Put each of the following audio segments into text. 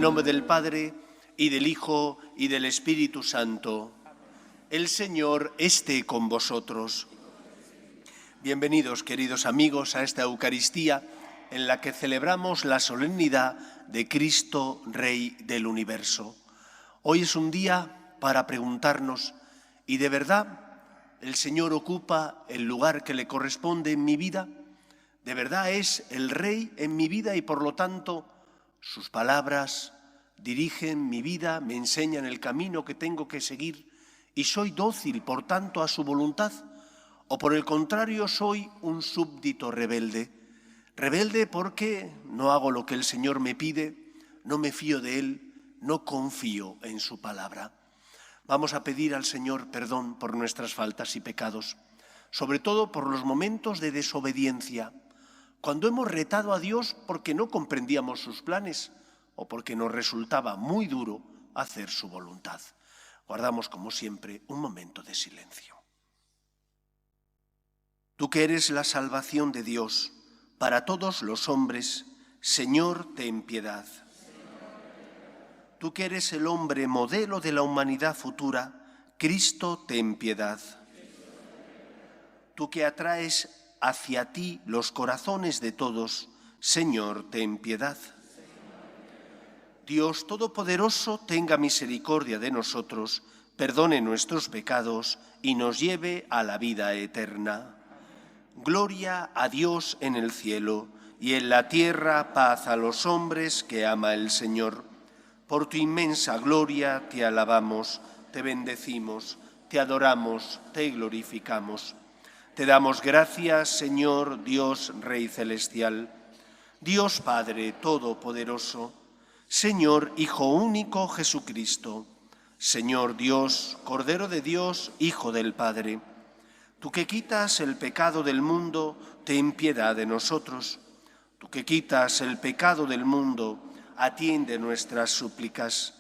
nombre del Padre, y del Hijo, y del Espíritu Santo. El Señor esté con vosotros. Bienvenidos, queridos amigos, a esta Eucaristía en la que celebramos la solemnidad de Cristo, Rey del Universo. Hoy es un día para preguntarnos, ¿y de verdad el Señor ocupa el lugar que le corresponde en mi vida? ¿De verdad es el Rey en mi vida y por lo tanto sus palabras dirigen mi vida, me enseñan el camino que tengo que seguir y soy dócil, por tanto, a su voluntad? ¿O por el contrario soy un súbdito rebelde? Rebelde porque no hago lo que el Señor me pide, no me fío de Él, no confío en su palabra. Vamos a pedir al Señor perdón por nuestras faltas y pecados, sobre todo por los momentos de desobediencia, cuando hemos retado a Dios porque no comprendíamos sus planes o porque nos resultaba muy duro hacer su voluntad. Guardamos, como siempre, un momento de silencio. Tú que eres la salvación de Dios para todos los hombres, Señor, ten piedad. Tú que eres el hombre modelo de la humanidad futura, Cristo, ten piedad. Tú que atraes hacia ti los corazones de todos, Señor, ten piedad. Dios Todopoderoso, tenga misericordia de nosotros, perdone nuestros pecados y nos lleve a la vida eterna. Gloria a Dios en el cielo y en la tierra paz a los hombres que ama el Señor. Por tu inmensa gloria te alabamos, te bendecimos, te adoramos, te glorificamos. Te damos gracias, Señor, Dios, Rey celestial, Dios Padre Todopoderoso, Señor, Hijo único Jesucristo, Señor Dios, Cordero de Dios, Hijo del Padre. Tú que quitas el pecado del mundo, ten piedad de nosotros. Tú que quitas el pecado del mundo, atiende nuestras súplicas.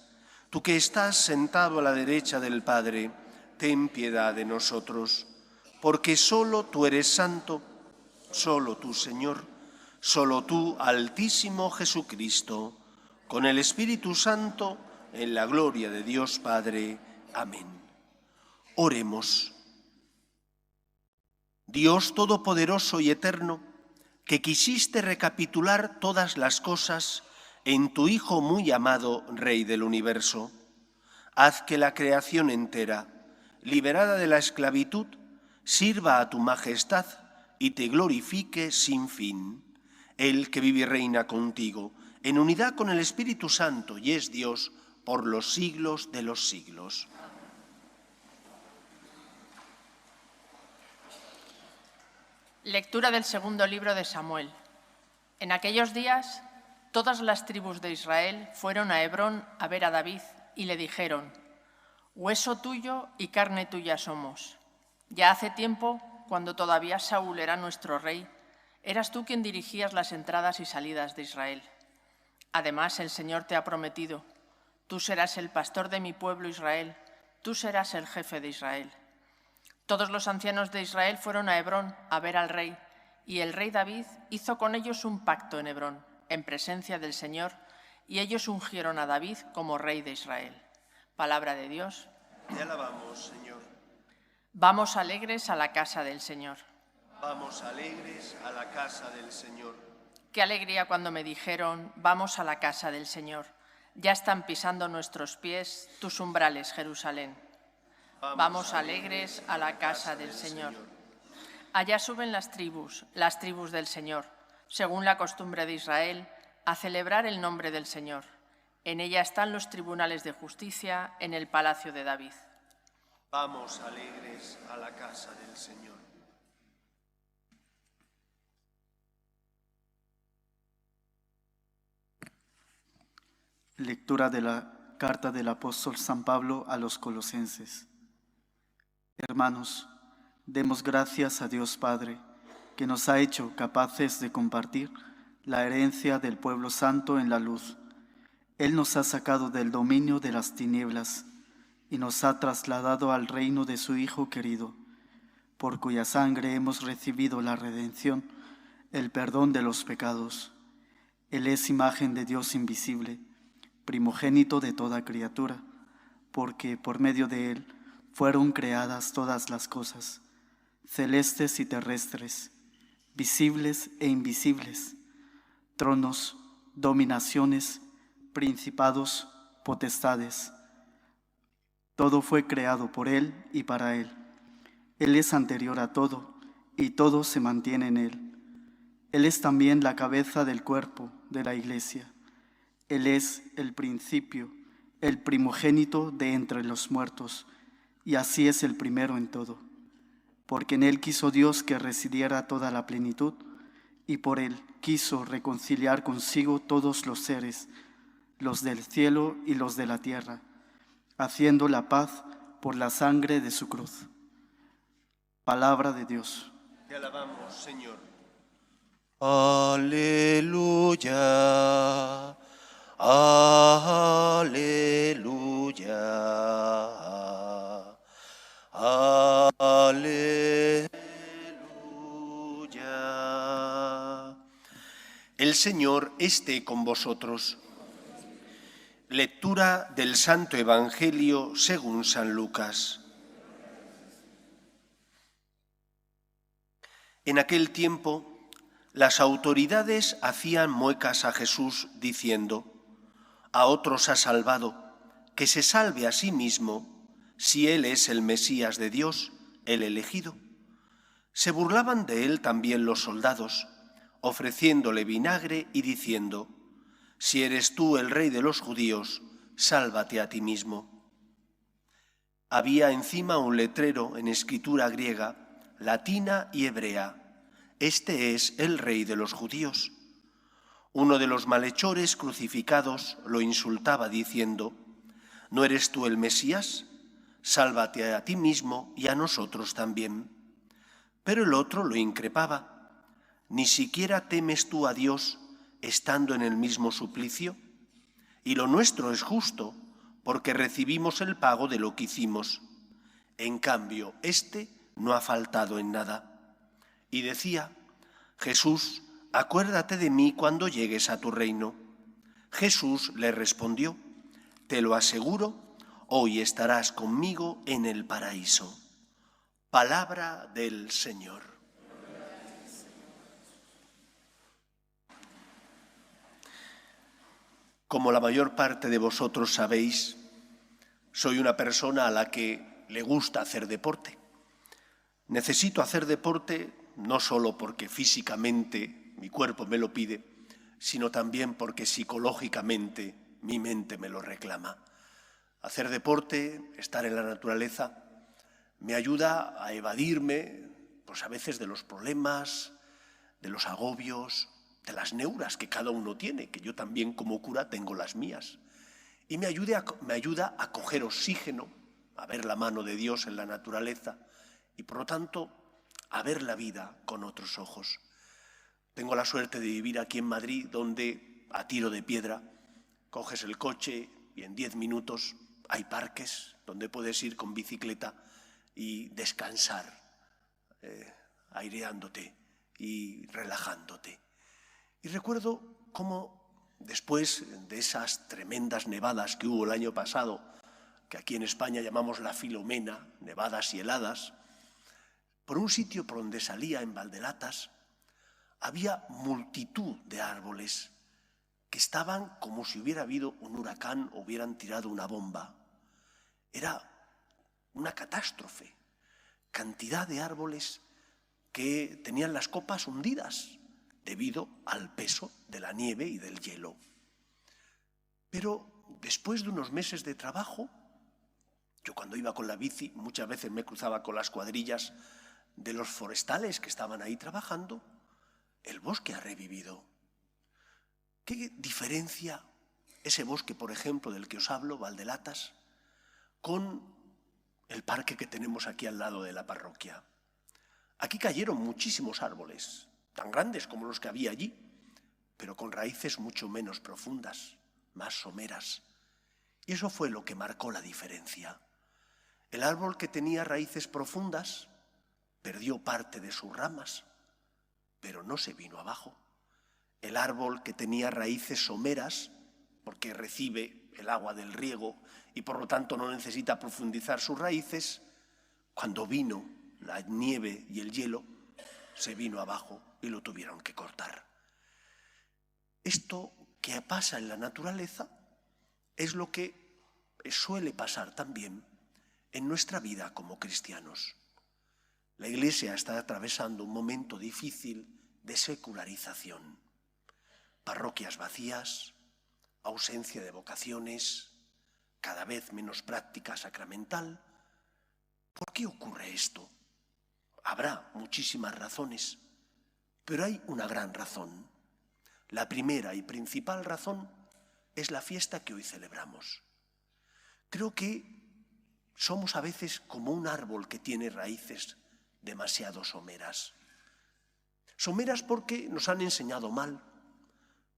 Tú que estás sentado a la derecha del Padre, ten piedad de nosotros. Porque solo tú eres santo, solo tú, Señor, solo tú, Altísimo Jesucristo, con el Espíritu Santo, en la gloria de Dios Padre. Amén. Oremos. Dios Todopoderoso y Eterno, que quisiste recapitular todas las cosas en tu Hijo muy amado, Rey del Universo, haz que la creación entera, liberada de la esclavitud, sirva a tu majestad y te glorifique sin fin. Él que vive y reina contigo, en unidad con el Espíritu Santo, y es Dios por los siglos de los siglos. Lectura del segundo libro de Samuel. En aquellos días, todas las tribus de Israel fueron a Hebrón a ver a David y le dijeron: «Hueso tuyo y carne tuya somos». Ya hace tiempo, cuando todavía Saúl era nuestro rey, eras tú quien dirigías las entradas y salidas de Israel. Además, el Señor te ha prometido: tú serás el pastor de mi pueblo Israel, tú serás el jefe de Israel. Todos los ancianos de Israel fueron a Hebrón a ver al rey, y el rey David hizo con ellos un pacto en Hebrón, en presencia del Señor, y ellos ungieron a David como rey de Israel. Palabra de Dios. Te alabamos, Señor. Vamos alegres a la casa del Señor. Vamos alegres a la casa del Señor. Qué alegría cuando me dijeron: vamos a la casa del Señor. Ya están pisando nuestros pies tus umbrales, Jerusalén. Vamos alegres a la casa del Señor. Allá suben las tribus del Señor, según la costumbre de Israel, a celebrar el nombre del Señor. En ella están los tribunales de justicia en el palacio de David. Vamos alegres a la casa del Señor. Lectura de la carta del apóstol San Pablo a los Colosenses. Hermanos, demos gracias a Dios Padre, que nos ha hecho capaces de compartir la herencia del pueblo santo en la luz. Él nos ha sacado del dominio de las tinieblas y nos ha trasladado al reino de su Hijo querido, por cuya sangre hemos recibido la redención, el perdón de los pecados. Él es imagen de Dios invisible, primogénito de toda criatura, porque por medio de él fueron creadas todas las cosas, celestes y terrestres, visibles e invisibles, tronos, dominaciones, principados, potestades. Todo fue creado por él y para él. Él es anterior a todo, y todo se mantiene en él. Él es también la cabeza del cuerpo de la Iglesia. Él es el principio, el primogénito de entre los muertos, y así es el primero en todo. Porque en él quiso Dios que residiera toda la plenitud, y por él quiso reconciliar consigo todos los seres, los del cielo y los de la tierra, haciendo la paz por la sangre de su cruz. Palabra de Dios. Te alabamos, Señor. Aleluya, aleluya, aleluya. El Señor esté con vosotros. Lectura del Santo Evangelio según San Lucas. En aquel tiempo, las autoridades hacían muecas a Jesús diciendo: a otros ha salvado, que se salve a sí mismo, si él es el Mesías de Dios, el elegido. Se burlaban de él también los soldados, ofreciéndole vinagre y diciendo: si eres tú el rey de los judíos, sálvate a ti mismo. Había encima un letrero en escritura griega, latina y hebrea: este es el rey de los judíos. Uno de los malhechores crucificados lo insultaba diciendo: ¿no eres tú el Mesías? Sálvate a ti mismo y a nosotros también. Pero el otro lo increpaba: ¿ni siquiera temes tú a Dios estando en el mismo suplicio? Y lo nuestro es justo, porque recibimos el pago de lo que hicimos. En cambio, este no ha faltado en nada. Y decía: Jesús, acuérdate de mí cuando llegues a tu reino. Jesús le respondió: te lo aseguro, hoy estarás conmigo en el paraíso. Palabra del Señor. Como la mayor parte de vosotros sabéis, soy una persona a la que le gusta hacer deporte. Necesito hacer deporte no solo porque físicamente mi cuerpo me lo pide, sino también porque psicológicamente mi mente me lo reclama. Hacer deporte, estar en la naturaleza, me ayuda a evadirme, pues a veces de los problemas, de los agobios, de las neuras que cada uno tiene, que yo también como cura tengo las mías. Y me ayuda a coger oxígeno, a ver la mano de Dios en la naturaleza y por lo tanto a ver la vida con otros ojos. Tengo la suerte de vivir aquí en Madrid, donde a tiro de piedra coges el coche y en 10 minutos hay parques donde puedes ir con bicicleta y descansar, aireándote y relajándote. Y recuerdo cómo después de esas tremendas nevadas que hubo el año pasado, que aquí en España llamamos la Filomena, nevadas y heladas, por un sitio por donde salía en Valdelatas, había multitud de árboles que estaban como si hubiera habido un huracán o hubieran tirado una bomba. Era una catástrofe, cantidad de árboles que tenían las copas hundidas debido al peso de la nieve y del hielo. Pero después de unos meses de trabajo, yo cuando iba con la bici muchas veces me cruzaba con las cuadrillas de los forestales que estaban ahí trabajando. El bosque ha revivido. ¿Qué diferencia ese bosque, por ejemplo, del que os hablo, Valdelatas, con el parque que tenemos aquí al lado de la parroquia? Aquí cayeron muchísimos árboles, tan grandes como los que había allí, pero con raíces mucho menos profundas, más someras. Y eso fue lo que marcó la diferencia. El árbol que tenía raíces profundas perdió parte de sus ramas, pero no se vino abajo. El árbol que tenía raíces someras porque recibe el agua del riego y por lo tanto no necesita profundizar sus raíces, cuando vino la nieve y el hielo, se vino abajo y lo tuvieron que cortar. Esto que pasa en la naturaleza es lo que suele pasar también en nuestra vida como cristianos. La Iglesia está atravesando un momento difícil de secularización. Parroquias vacías, ausencia de vocaciones, cada vez menos práctica sacramental. ¿Por qué ocurre esto? Habrá muchísimas razones, pero hay una gran razón. La primera y principal razón es la fiesta que hoy celebramos. Creo que somos a veces como un árbol que tiene raíces demasiado someras. Someras porque nos han enseñado mal,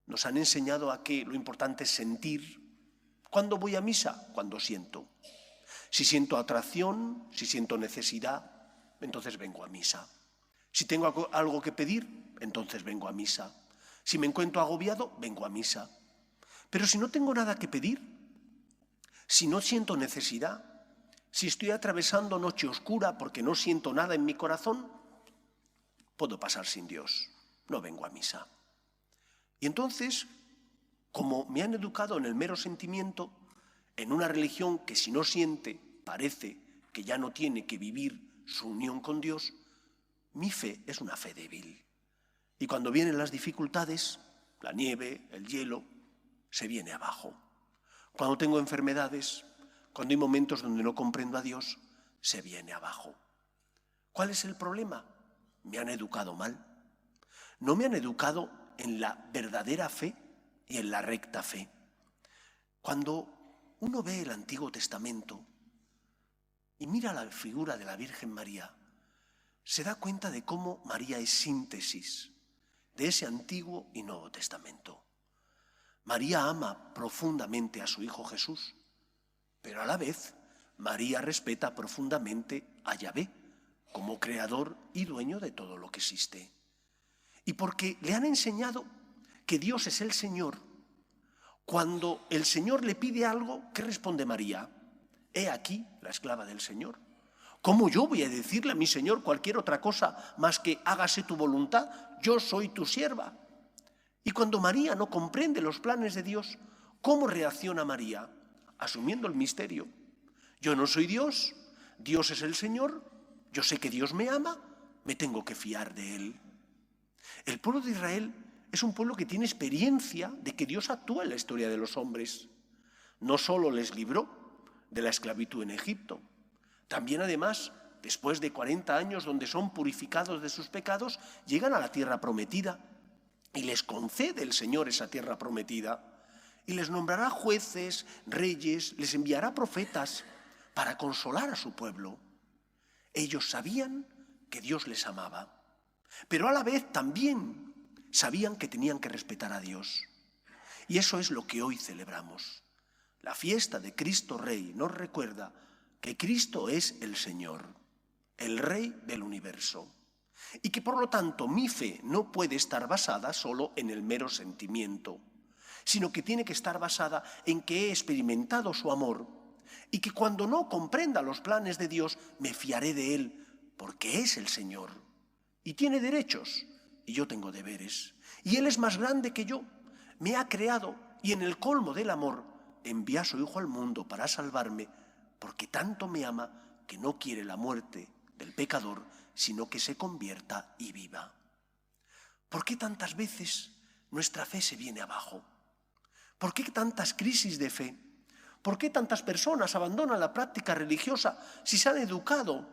nos han enseñado a que lo importante es sentir. ¿Cuándo voy a misa? Cuando siento. Si siento atracción, si siento necesidad, entonces vengo a misa. Si tengo algo que pedir, entonces vengo a misa. Si me encuentro agobiado, vengo a misa. Pero si no tengo nada que pedir, si no siento necesidad, si estoy atravesando noche oscura porque no siento nada en mi corazón, puedo pasar sin Dios, no vengo a misa. Y entonces, como me han educado en el mero sentimiento, en una religión que si no siente, parece que ya no tiene que vivir su unión con Dios, mi fe es una fe débil. Y cuando vienen las dificultades, la nieve, el hielo, se viene abajo. Cuando tengo enfermedades, cuando hay momentos donde no comprendo a Dios, se viene abajo. ¿Cuál es el problema? Me han educado mal. No me han educado en la verdadera fe y en la recta fe. Cuando uno ve el Antiguo Testamento y mira la figura de la Virgen María, se da cuenta de cómo María es síntesis de ese Antiguo y Nuevo Testamento. María ama profundamente a su Hijo Jesús, pero a la vez María respeta profundamente a Yahvé como creador y dueño de todo lo que existe. Y porque le han enseñado que Dios es el Señor, cuando el Señor le pide algo, ¿qué responde María? He aquí la esclava del Señor. ¿Cómo yo voy a decirle a mi Señor cualquier otra cosa más que hágase tu voluntad? Yo soy tu sierva. Y cuando María no comprende los planes de Dios, ¿cómo reacciona María? Asumiendo el misterio. Yo no soy Dios, Dios es el Señor, yo sé que Dios me ama, me tengo que fiar de Él. El pueblo de Israel es un pueblo que tiene experiencia de que Dios actúa en la historia de los hombres. No solo les libró de la esclavitud en Egipto, también además, después de 40 años donde son purificados de sus pecados, llegan a la tierra prometida y les concede el Señor esa tierra prometida. Y les nombrará jueces, reyes, les enviará profetas para consolar a su pueblo. Ellos sabían que Dios les amaba, pero a la vez también sabían que tenían que respetar a Dios. Y eso es lo que hoy celebramos. La fiesta de Cristo Rey nos recuerda que Cristo es el Señor, el Rey del universo, y que por lo tanto mi fe no puede estar basada solo en el mero sentimiento, sino que tiene que estar basada en que he experimentado su amor y que cuando no comprenda los planes de Dios me fiaré de Él, porque es el Señor y tiene derechos y yo tengo deberes. Y Él es más grande que yo, me ha creado y en el colmo del amor envía a su Hijo al mundo para salvarme, porque tanto me ama que no quiere la muerte del pecador, sino que se convierta y viva. ¿Por qué tantas veces nuestra fe se viene abajo? ¿Por qué tantas crisis de fe? ¿Por qué tantas personas abandonan la práctica religiosa si se han educado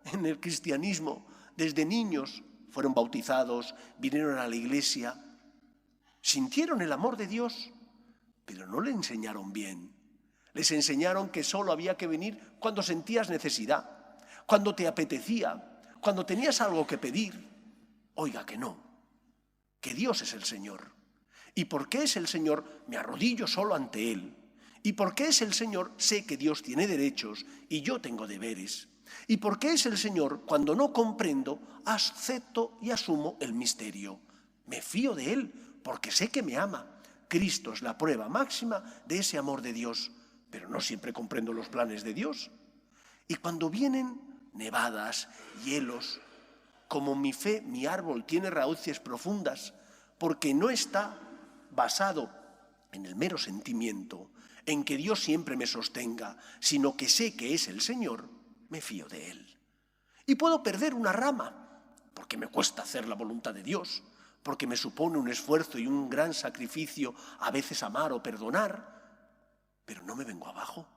en el cristianismo desde niños? Fueron bautizados, vinieron a la iglesia, sintieron el amor de Dios, pero no le enseñaron bien. Les enseñaron que solo había que venir cuando sentías necesidad, cuando te apetecía, cuando tenías algo que pedir. Oiga que no, que Dios es el Señor. Y porque es el Señor, me arrodillo solo ante Él. Y porque es el Señor, sé que Dios tiene derechos y yo tengo deberes. Y porque es el Señor, cuando no comprendo, acepto y asumo el misterio. Me fío de Él porque sé que me ama, Cristo es la prueba máxima de ese amor de Dios, pero no siempre comprendo los planes de Dios. Y cuando vienen nevadas, hielos, como mi fe, mi árbol tiene raíces profundas, porque no está basado en el mero sentimiento, en que Dios siempre me sostenga, sino que sé que es el Señor, me fío de Él. Y puedo perder una rama, porque me cuesta hacer la voluntad de Dios, porque me supone un esfuerzo y un gran sacrificio a veces amar o perdonar, pero no me vengo abajo,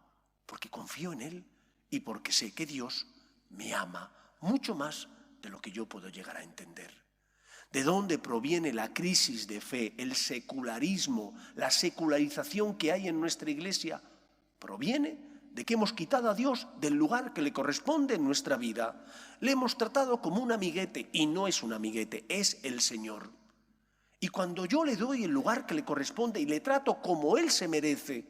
porque confío en Él y porque sé que Dios me ama mucho más de lo que yo puedo llegar a entender. ¿De dónde proviene la crisis de fe, el secularismo, la secularización que hay en nuestra Iglesia? Proviene de que hemos quitado a Dios del lugar que le corresponde en nuestra vida. Le hemos tratado como un amiguete, y no es un amiguete, es el Señor. Y cuando yo le doy el lugar que le corresponde y le trato como Él se merece,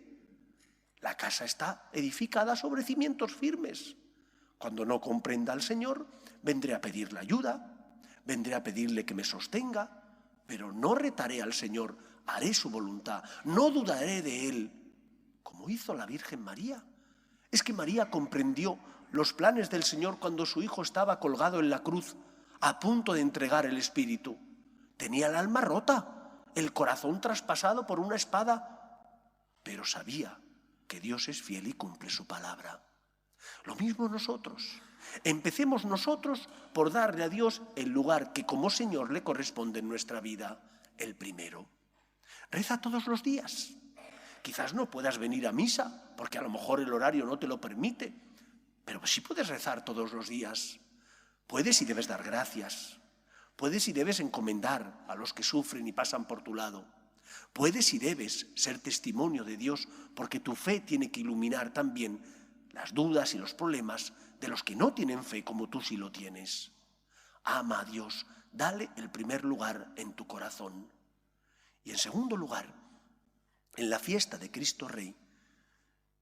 la casa está edificada sobre cimientos firmes. Cuando no comprenda al Señor, vendré a pedirle ayuda, vendré a pedirle que me sostenga, pero no retaré al Señor, haré su voluntad, no dudaré de Él, como hizo la Virgen María. Es que María comprendió los planes del Señor cuando su hijo estaba colgado en la cruz, a punto de entregar el Espíritu. Tenía el alma rota, el corazón traspasado por una espada, pero sabía que Dios es fiel y cumple su palabra. Lo mismo nosotros. Empecemos nosotros por darle a Dios el lugar que como Señor le corresponde en nuestra vida, el primero. Reza todos los días. Quizás no puedas venir a misa, porque a lo mejor el horario no te lo permite, pero sí puedes rezar todos los días. Puedes y debes dar gracias. Puedes y debes encomendar a los que sufren y pasan por tu lado. Puedes y debes ser testimonio de Dios, porque tu fe tiene que iluminar también las dudas y los problemas de los que no tienen fe como tú sí lo tienes. Ama a Dios, dale el primer lugar en tu corazón. Y en segundo lugar, en la fiesta de Cristo Rey,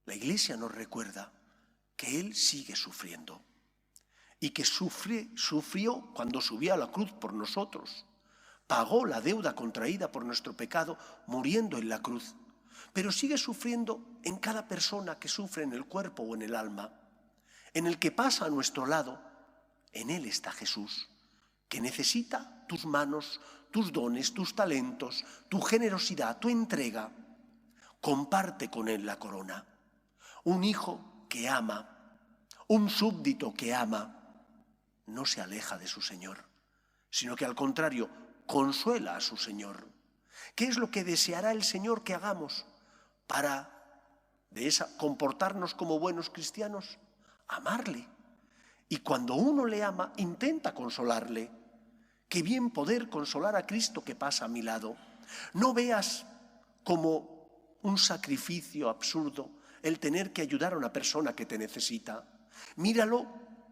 la Iglesia nos recuerda que Él sigue sufriendo y que sufrió cuando subió a la cruz por nosotros. Pagó la deuda contraída por nuestro pecado muriendo en la cruz, pero sigue sufriendo en cada persona que sufre en el cuerpo o en el alma. En el que pasa a nuestro lado, en Él está Jesús, que necesita tus manos, tus dones, tus talentos, tu generosidad, tu entrega. Comparte con Él la corona. Un hijo que ama, un súbdito que ama, no se aleja de su Señor, sino que al contrario, consuela a su Señor. ¿Qué es lo que deseará el Señor que hagamos para comportarnos como buenos cristianos? Amarle. Y cuando uno le ama, intenta consolarle. Qué bien poder consolar a Cristo que pasa a mi lado. No veas como un sacrificio absurdo el tener que ayudar a una persona que te necesita. Míralo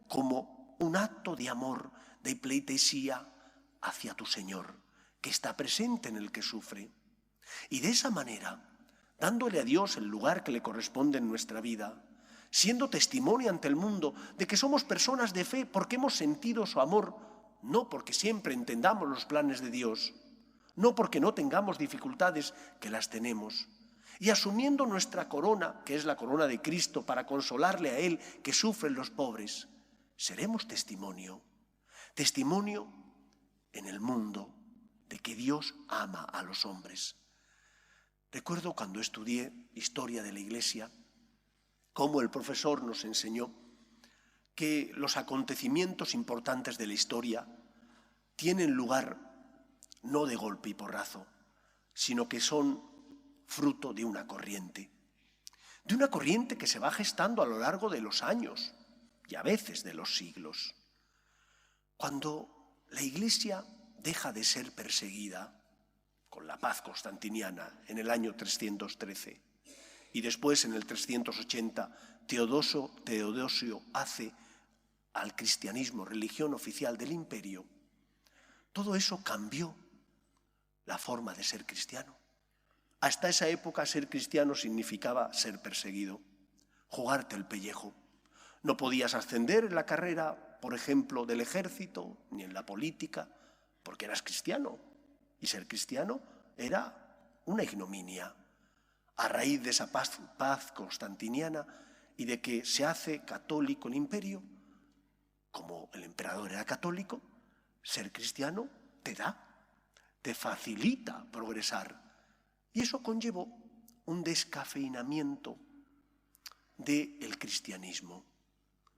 como un acto de amor, de pleitesía hacia tu Señor, que está presente en el que sufre. Y de esa manera, dándole a Dios el lugar que le corresponde en nuestra vida, siendo testimonio ante el mundo de que somos personas de fe porque hemos sentido su amor, no porque siempre entendamos los planes de Dios, no porque no tengamos dificultades, que las tenemos, y asumiendo nuestra corona, que es la corona de Cristo, para consolarle a Él que sufren los pobres, seremos testimonio en el mundo de que Dios ama a los hombres. Recuerdo cuando estudié historia de la Iglesia, cómo el profesor nos enseñó que los acontecimientos importantes de la historia tienen lugar no de golpe y porrazo, sino que son fruto de una corriente que se va gestando a lo largo de los años y a veces de los siglos. Cuando la Iglesia deja de ser perseguida con la paz constantiniana en el año 313 y después en el 380 Teodosio hace al cristianismo religión oficial del imperio, todo eso cambió la forma de ser cristiano. Hasta esa época ser cristiano significaba ser perseguido, jugarte el pellejo. No podías ascender en la carrera, por ejemplo, del ejército, ni en la política, porque eras cristiano. Y ser cristiano era una ignominia, a raíz de esa paz constantiniana y de que se hace católico el imperio. Como el emperador era católico, ser cristiano te facilita progresar. Y eso conllevó un descafeinamiento del cristianismo.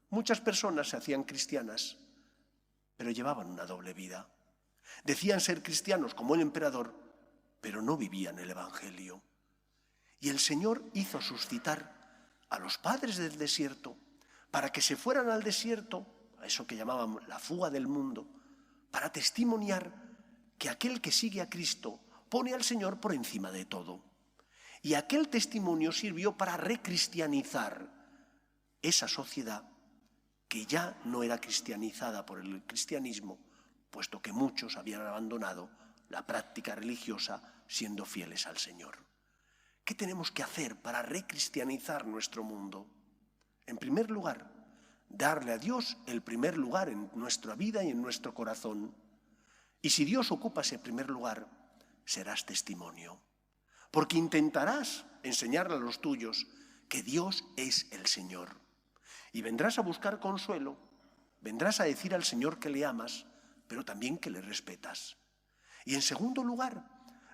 Muchas personas se hacían cristianas, pero llevaban una doble vida. Decían ser cristianos como el emperador, pero no vivían el Evangelio. Y el Señor hizo suscitar a los padres del desierto para que se fueran al desierto, a eso que llamaban la fuga del mundo, para testimoniar que aquel que sigue a Cristo pone al Señor por encima de todo. Y aquel testimonio sirvió para recristianizar esa sociedad que ya no era cristianizada por el cristianismo, puesto que muchos habían abandonado la práctica religiosa siendo fieles al Señor. ¿Qué tenemos que hacer para recristianizar nuestro mundo? En primer lugar, darle a Dios el primer lugar en nuestra vida y en nuestro corazón. Y si Dios ocupa ese primer lugar, serás testimonio. Porque intentarás enseñarle a los tuyos que Dios es el Señor. Y vendrás a buscar consuelo, vendrás a decir al Señor que le amas, pero también que le respetas. Y en segundo lugar,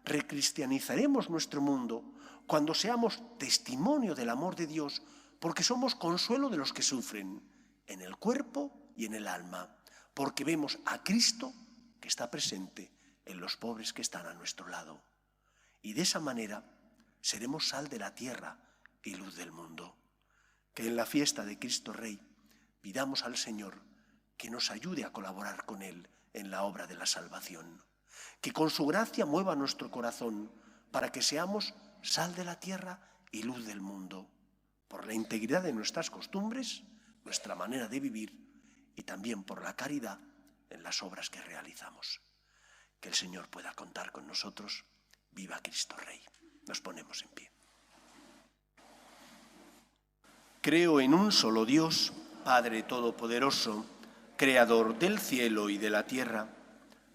recristianizaremos nuestro mundo cuando seamos testimonio del amor de Dios, porque somos consuelo de los que sufren, en el cuerpo y en el alma, porque vemos a Cristo que está presente en los pobres que están a nuestro lado. Y de esa manera seremos sal de la tierra y luz del mundo. Que en la fiesta de Cristo Rey pidamos al Señor que nos ayude a colaborar con Él en la obra de la salvación. Que con su gracia mueva nuestro corazón para que seamos sal de la tierra y luz del mundo, por la integridad de nuestras costumbres, nuestra manera de vivir y también por la caridad en las obras que realizamos. Que el Señor pueda contar con nosotros. Viva Cristo Rey. Nos ponemos en pie. Creo en un solo Dios, Padre Todopoderoso, Creador del cielo y de la tierra,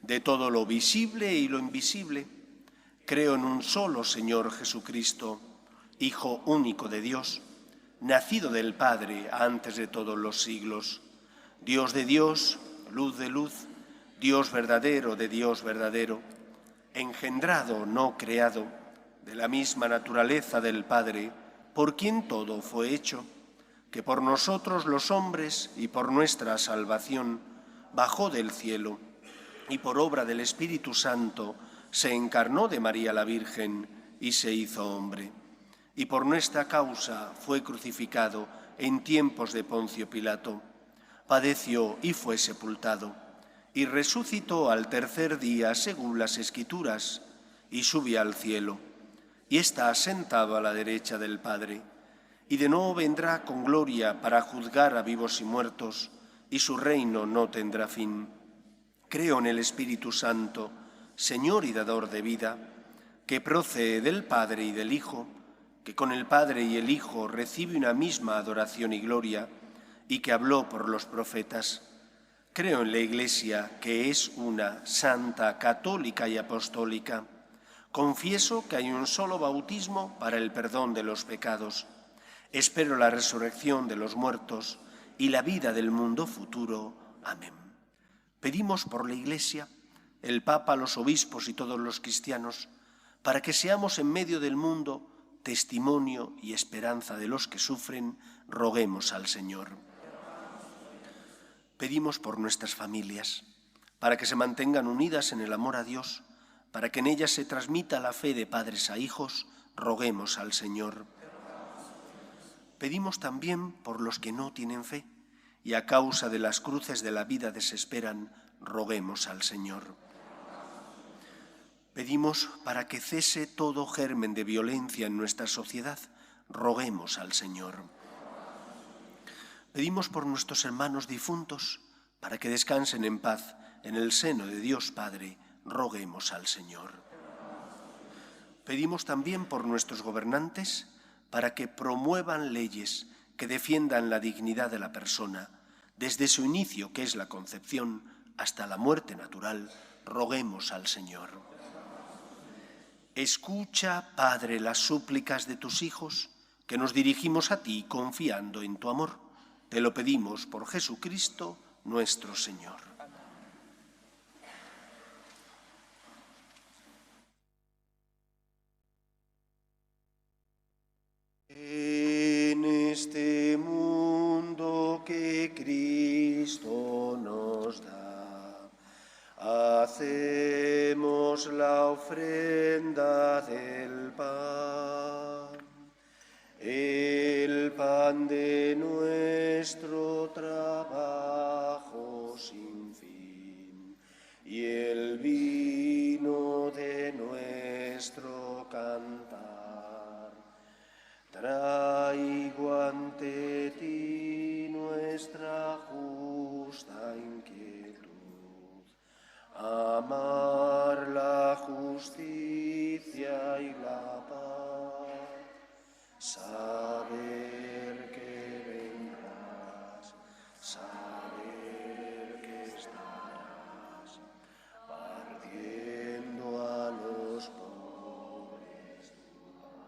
de todo lo visible y lo invisible. Creo en un solo Señor Jesucristo, Hijo único de Dios, nacido del Padre antes de todos los siglos, Dios de Dios, luz de luz, Dios verdadero de Dios verdadero, engendrado, no creado, de la misma naturaleza del Padre, por quien todo fue hecho, que por nosotros los hombres y por nuestra salvación bajó del cielo y por obra del Espíritu Santo se encarnó de María la Virgen y se hizo hombre. Y por nuestra causa fue crucificado en tiempos de Poncio Pilato, padeció y fue sepultado, y resucitó al tercer día según las Escrituras, y subió al cielo, y está sentado a la derecha del Padre, y de nuevo vendrá con gloria para juzgar a vivos y muertos, y su reino no tendrá fin. Creo en el Espíritu Santo, Señor y dador de vida, que procede del Padre y del Hijo, que con el Padre y el Hijo recibe una misma adoración y gloria, y que habló por los profetas. Creo en la Iglesia, que es una, santa, católica y apostólica. Confieso que hay un solo bautismo para el perdón de los pecados. Espero la resurrección de los muertos y la vida del mundo futuro. Amén. Pedimos por la Iglesia, el Papa, los obispos y todos los cristianos, para que seamos en medio del mundo testimonio y esperanza de los que sufren. Roguemos al Señor. Pedimos por nuestras familias, para que se mantengan unidas en el amor a Dios, para que en ellas se transmita la fe de padres a hijos. Roguemos al Señor. Pedimos también por los que no tienen fe y a causa de las cruces de la vida desesperan. Roguemos al Señor. Pedimos para que cese todo germen de violencia en nuestra sociedad. Roguemos al Señor. Pedimos por nuestros hermanos difuntos, para que descansen en paz en el seno de Dios Padre. Roguemos al Señor. Pedimos también por nuestros gobernantes, para que promuevan leyes que defiendan la dignidad de la persona, desde su inicio, que es la concepción, hasta la muerte natural. Roguemos al Señor. Escucha, Padre, las súplicas de tus hijos, que nos dirigimos a ti confiando en tu amor. Te lo pedimos por Jesucristo, nuestro Señor. En este mundo que Cristo nos da, hacemos la ofrenda del pan, el pan de nuestro trabajo sin fin y el vino de nuestro cantar. Traigo ante ti nuestra justa inquietud, amar la justicia y la paz, saber que vendrás, saber que estarás partiendo a los pobres tu pan,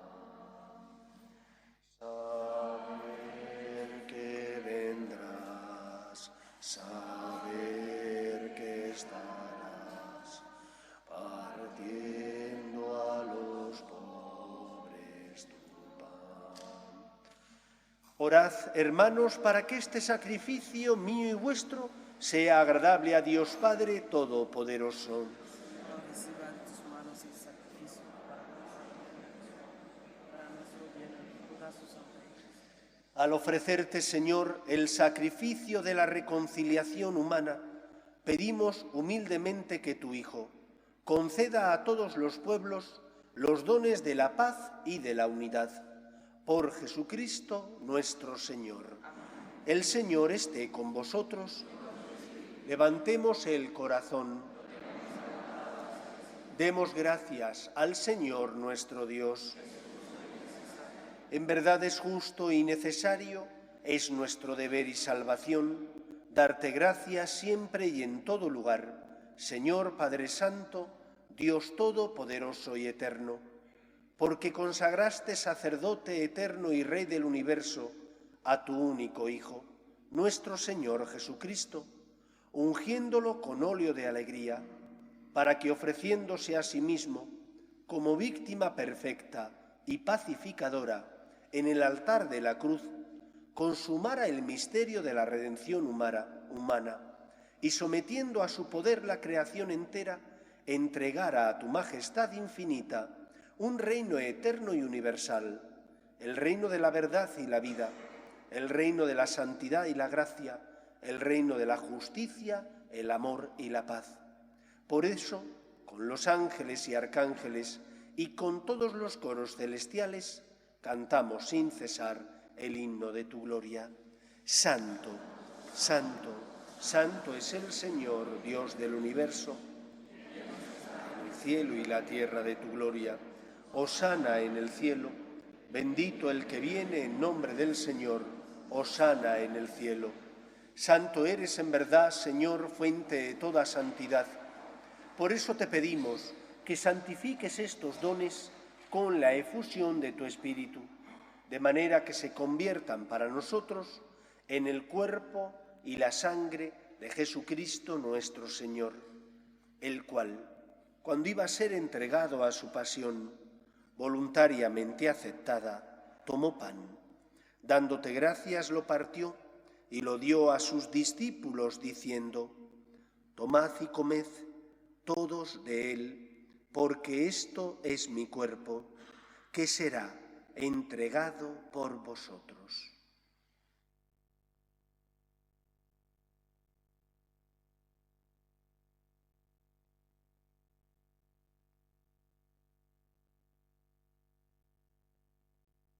saber que vendrás, saber que estarás partiendo a los pobres tu pan. Orad, hermanos, para que este sacrificio mío y vuestro sea agradable a Dios Padre Todopoderoso. Al ofrecerte, Señor, el sacrificio de la reconciliación humana, pedimos humildemente que tu Hijo conceda a todos los pueblos los dones de la paz y de la unidad. Por Jesucristo nuestro Señor. El Señor esté con vosotros. Levantemos el corazón. Demos gracias al Señor nuestro Dios. En verdad es justo y necesario, es nuestro deber y salvación, darte gracias siempre y en todo lugar, Señor Padre Santo, Dios Todopoderoso y Eterno, porque consagraste sacerdote eterno y Rey del universo a tu único Hijo, nuestro Señor Jesucristo, ungiéndolo con óleo de alegría, para que ofreciéndose a sí mismo como víctima perfecta y pacificadora en el altar de la cruz, consumara el misterio de la redención humana y sometiendo a su poder la creación entera, entregara a tu majestad infinita un reino eterno y universal, el reino de la verdad y la vida, el reino de la santidad y la gracia, el reino de la justicia, el amor y la paz. Por eso, con los ángeles y arcángeles y con todos los coros celestiales, cantamos sin cesar el himno de tu gloria. Santo, santo, santo es el Señor, Dios del universo. El cielo y la tierra de tu gloria. Hosana en el cielo. Bendito el que viene en nombre del Señor. Hosana en el cielo. Santo eres en verdad, Señor, fuente de toda santidad. Por eso te pedimos que santifiques estos dones con la efusión de tu Espíritu, de manera que se conviertan para nosotros en el cuerpo y la sangre de Jesucristo nuestro Señor, el cual, cuando iba a ser entregado a su pasión, voluntariamente aceptada, tomó pan, dándote gracias lo partió y lo dio a sus discípulos diciendo: tomad y comed todos de él, porque esto es mi cuerpo, que será entregado por vosotros.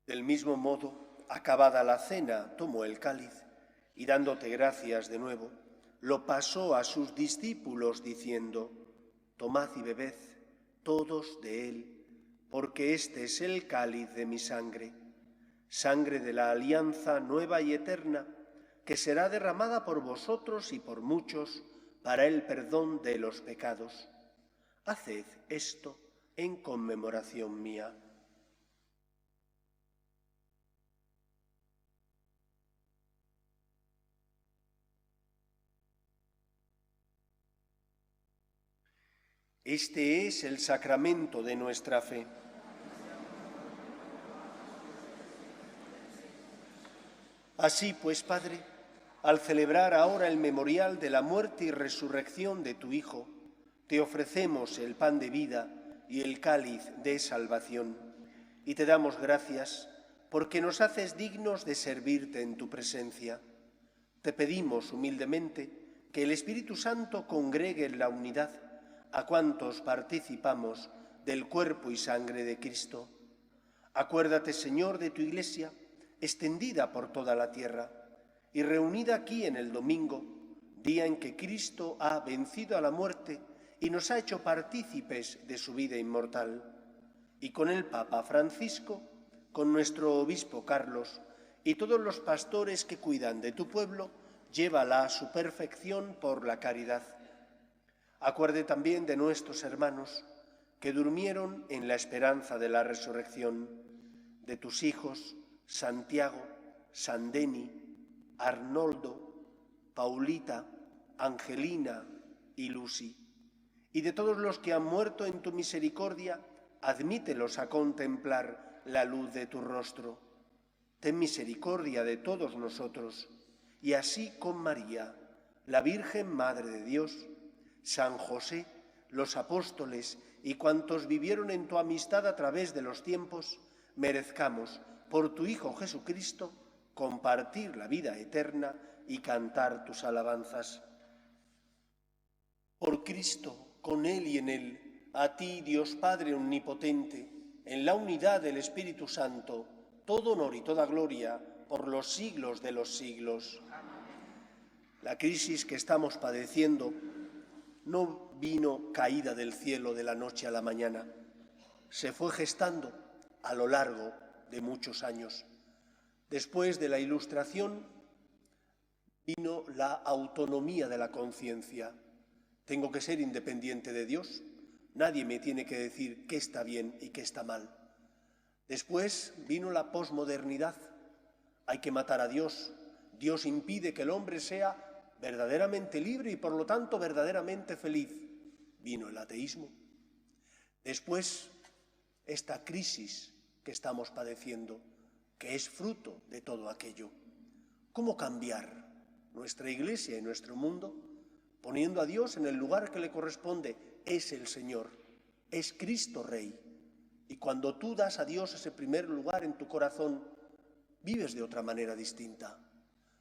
Del mismo modo, acabada la cena, tomó el cáliz y dándote gracias de nuevo, lo pasó a sus discípulos diciendo: tomad y bebed todos de él, porque este es el cáliz de mi sangre, sangre de la alianza nueva y eterna, que será derramada por vosotros y por muchos para el perdón de los pecados. Haced esto en conmemoración mía. Este es el sacramento de nuestra fe. Así pues, Padre, al celebrar ahora el memorial de la muerte y resurrección de tu Hijo, te ofrecemos el pan de vida y el cáliz de salvación, y te damos gracias porque nos haces dignos de servirte en tu presencia. Te pedimos humildemente que el Espíritu Santo congregue en la unidad a cuantos participamos del cuerpo y sangre de Cristo. Acuérdate, Señor, de tu Iglesia, extendida por toda la tierra y reunida aquí en el domingo, día en que Cristo ha vencido a la muerte y nos ha hecho partícipes de su vida inmortal. Y con el Papa Francisco, con nuestro obispo Carlos y todos los pastores que cuidan de tu pueblo, llévala a su perfección por la caridad. Acuerde también de nuestros hermanos que durmieron en la esperanza de la resurrección, de tus hijos Santiago, Sandeni, Arnoldo, Paulita, Angelina y Lucy, y de todos los que han muerto en tu misericordia, admítelos a contemplar la luz de tu rostro. Ten misericordia de todos nosotros, y así con María, la Virgen Madre de Dios, San José, los apóstoles y cuantos vivieron en tu amistad a través de los tiempos, merezcamos, por tu Hijo Jesucristo, compartir la vida eterna y cantar tus alabanzas. Por Cristo, con Él y en Él, a ti, Dios Padre Omnipotente, en la unidad del Espíritu Santo, todo honor y toda gloria por los siglos de los siglos. La crisis que estamos padeciendo no vino caída del cielo de la noche a la mañana. Se fue gestando a lo largo de muchos años. Después de la Ilustración vino la autonomía de la conciencia. Tengo que ser independiente de Dios. Nadie me tiene que decir qué está bien y qué está mal. Después vino la posmodernidad. Hay que matar a Dios. Dios impide que el hombre sea verdaderamente libre y por lo tanto verdaderamente feliz. Vino el ateísmo. Después, esta crisis que estamos padeciendo, que es fruto de todo aquello. ¿Cómo cambiar nuestra Iglesia y nuestro mundo poniendo a Dios en el lugar que le corresponde? Es el Señor, es Cristo Rey. Y cuando tú das a Dios ese primer lugar en tu corazón, vives de otra manera distinta.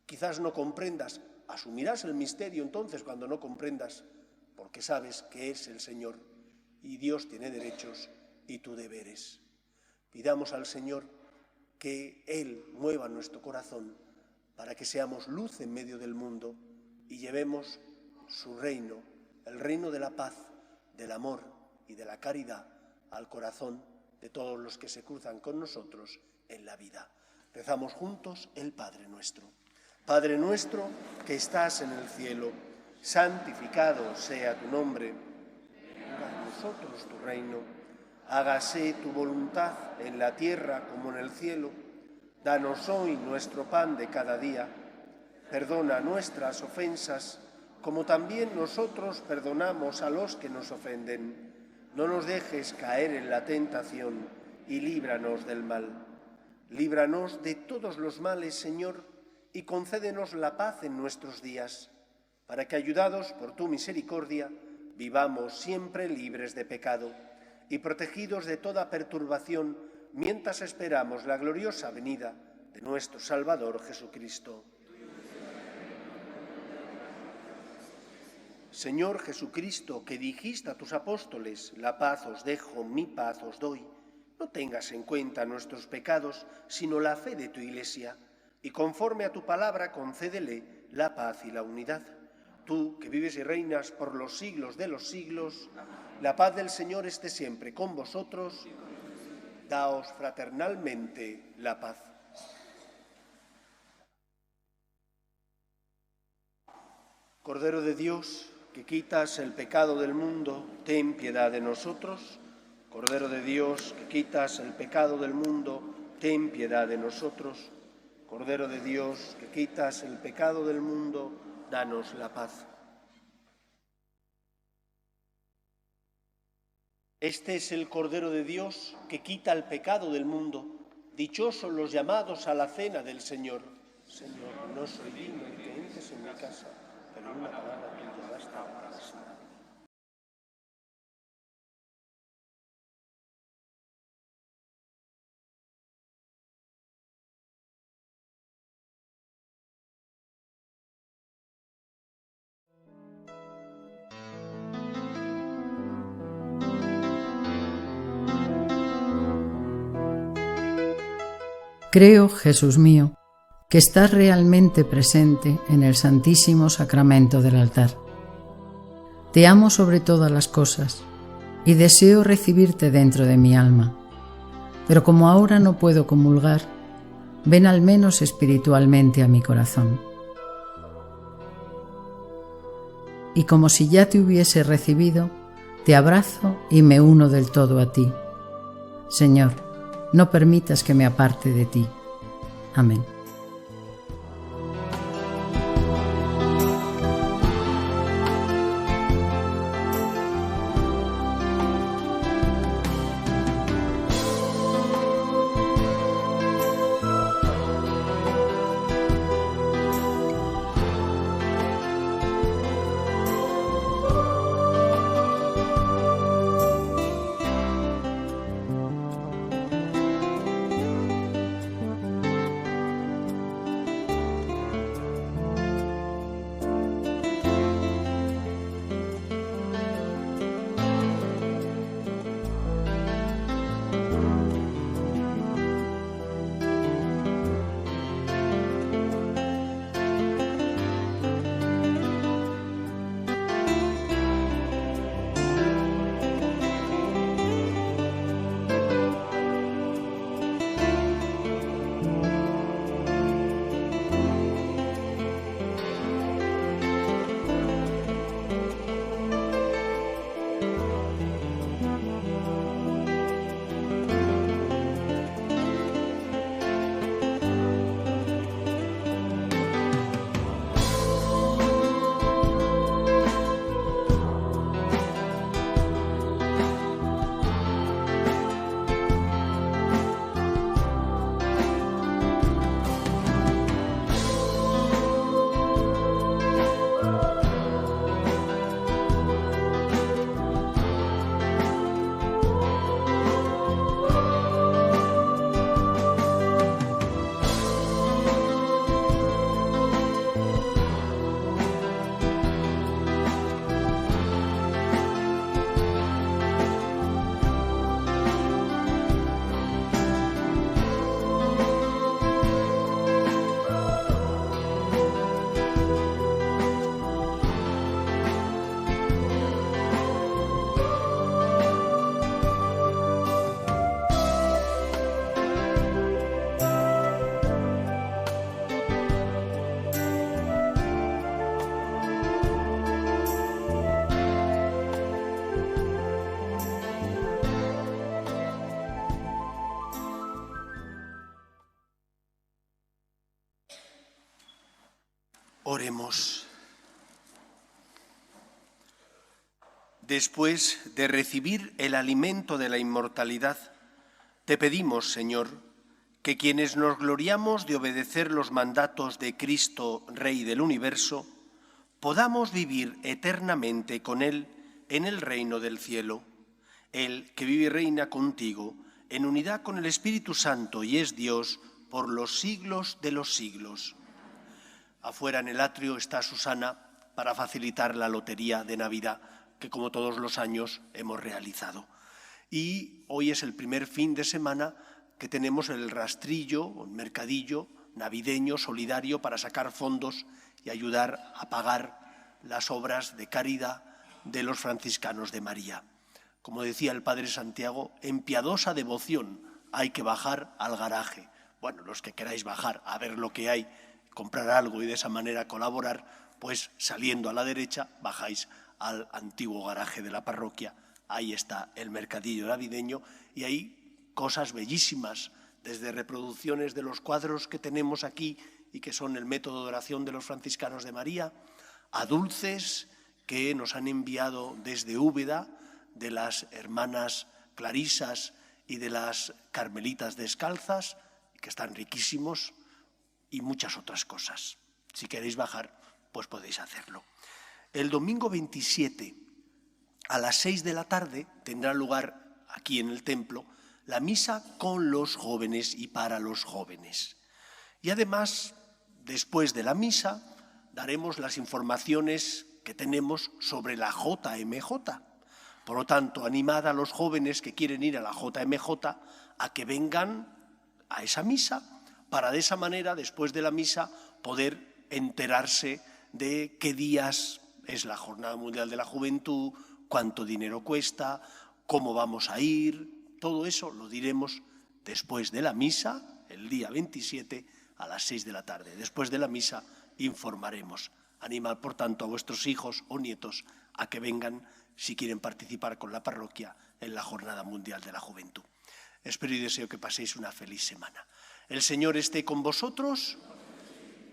Quizás no comprendas, asumirás el misterio entonces cuando no comprendas, porque sabes que es el Señor y Dios tiene derechos y tú deberes. Pidamos al Señor que Él mueva nuestro corazón para que seamos luz en medio del mundo y llevemos su reino, el reino de la paz, del amor y de la caridad al corazón de todos los que se cruzan con nosotros en la vida. Rezamos juntos el Padre Nuestro. Padre nuestro que estás en el cielo, santificado sea tu nombre. Venga a nosotros tu reino. Hágase tu voluntad en la tierra como en el cielo. Danos hoy nuestro pan de cada día. Perdona nuestras ofensas, como también nosotros perdonamos a los que nos ofenden. No nos dejes caer en la tentación y líbranos del mal. Líbranos de todos los males, Señor, y concédenos la paz en nuestros días, para que, ayudados por tu misericordia, vivamos siempre libres de pecado y protegidos de toda perturbación, mientras esperamos la gloriosa venida de nuestro Salvador Jesucristo. Señor Jesucristo, que dijiste a tus apóstoles, la paz os dejo, mi paz os doy, no tengas en cuenta nuestros pecados, sino la fe de tu Iglesia, y conforme a tu palabra concédele la paz y la unidad. Tú, que vives y reinas por los siglos de los siglos, la paz del Señor esté siempre con vosotros. Daos fraternalmente la paz. Cordero de Dios, que quitas el pecado del mundo, ten piedad de nosotros. Cordero de Dios, que quitas el pecado del mundo, ten piedad de nosotros. Cordero de Dios, que quitas el pecado del mundo, danos la paz. Este es el Cordero de Dios que quita el pecado del mundo. Dichosos los llamados a la cena del Señor. Señor, no soy digno de que entres en mi casa, pero una palabra tuya basta para sanar. Creo, Jesús mío, que estás realmente presente en el Santísimo Sacramento del altar. Te amo sobre todas las cosas y deseo recibirte dentro de mi alma, pero como ahora no puedo comulgar, ven al menos espiritualmente a mi corazón. Y como si ya te hubiese recibido, te abrazo y me uno del todo a ti. Señor, no permitas que me aparte de ti. Amén. Oremos. Después de recibir el alimento de la inmortalidad, te pedimos, Señor, que quienes nos gloriamos de obedecer los mandatos de Cristo, Rey del universo, podamos vivir eternamente con Él en el reino del cielo. Él que vive y reina contigo, en unidad con el Espíritu Santo y es Dios por los siglos de los siglos. Afuera en el atrio está Susana para facilitar la lotería de Navidad que como todos los años hemos realizado. Y hoy es el primer fin de semana que tenemos el rastrillo, un mercadillo navideño solidario para sacar fondos y ayudar a pagar las obras de caridad de los franciscanos de María. Como decía el Padre Santiago, en piadosa devoción hay que bajar al garaje. Bueno, los que queráis bajar a ver lo que hay, comprar algo y de esa manera colaborar, pues saliendo a la derecha bajáis al antiguo garaje de la parroquia ahí está el mercadillo navideño y hay cosas bellísimas, desde reproducciones de los cuadros que tenemos aquí y que son el método de oración de los franciscanos de María, a dulces que nos han enviado desde Úbeda, de las hermanas clarisas y de las carmelitas descalzas, que están riquísimos, y muchas otras cosas. Si queréis bajar, pues podéis hacerlo. El domingo 27, a las 6 de la tarde, tendrá lugar aquí en el templo la misa con los jóvenes y para los jóvenes. Y además, después de la misa, daremos las informaciones que tenemos sobre la JMJ. Por lo tanto, animad a los jóvenes que quieren ir a la JMJ a que vengan a esa misa, para de esa manera, después de la misa, poder enterarse de qué días es la Jornada Mundial de la Juventud, cuánto dinero cuesta, cómo vamos a ir. Todo eso lo diremos después de la misa, el día 27, a las 6 de la tarde. Después de la misa informaremos. Animad, por tanto, a vuestros hijos o nietos a que vengan si quieren participar con la parroquia en la Jornada Mundial de la Juventud. Espero y deseo que paséis una feliz semana. El Señor esté con vosotros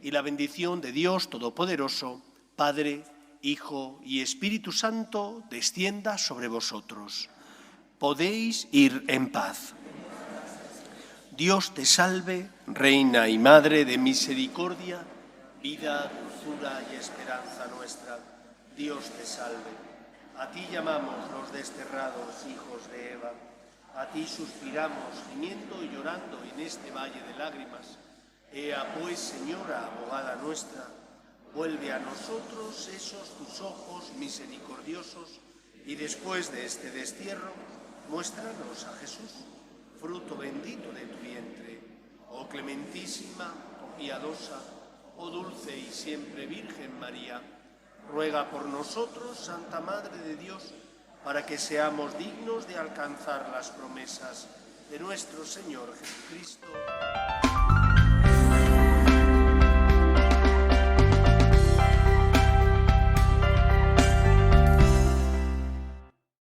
y la bendición de Dios Todopoderoso, Padre, Hijo y Espíritu Santo, descienda sobre vosotros. Podéis ir en paz. Dios te salve, Reina y Madre de misericordia, vida, dulzura y esperanza nuestra. Dios te salve. A ti llamamos los desterrados hijos de Eva. A ti suspiramos, gimiendo y llorando en este valle de lágrimas. Ea pues, Señora, abogada nuestra, vuelve a nosotros esos tus ojos misericordiosos y después de este destierro, muéstranos a Jesús, fruto bendito de tu vientre. Oh clementísima, oh piadosa, oh dulce y siempre Virgen María, ruega por nosotros, Santa Madre de Dios, para que seamos dignos de alcanzar las promesas de nuestro Señor Jesucristo.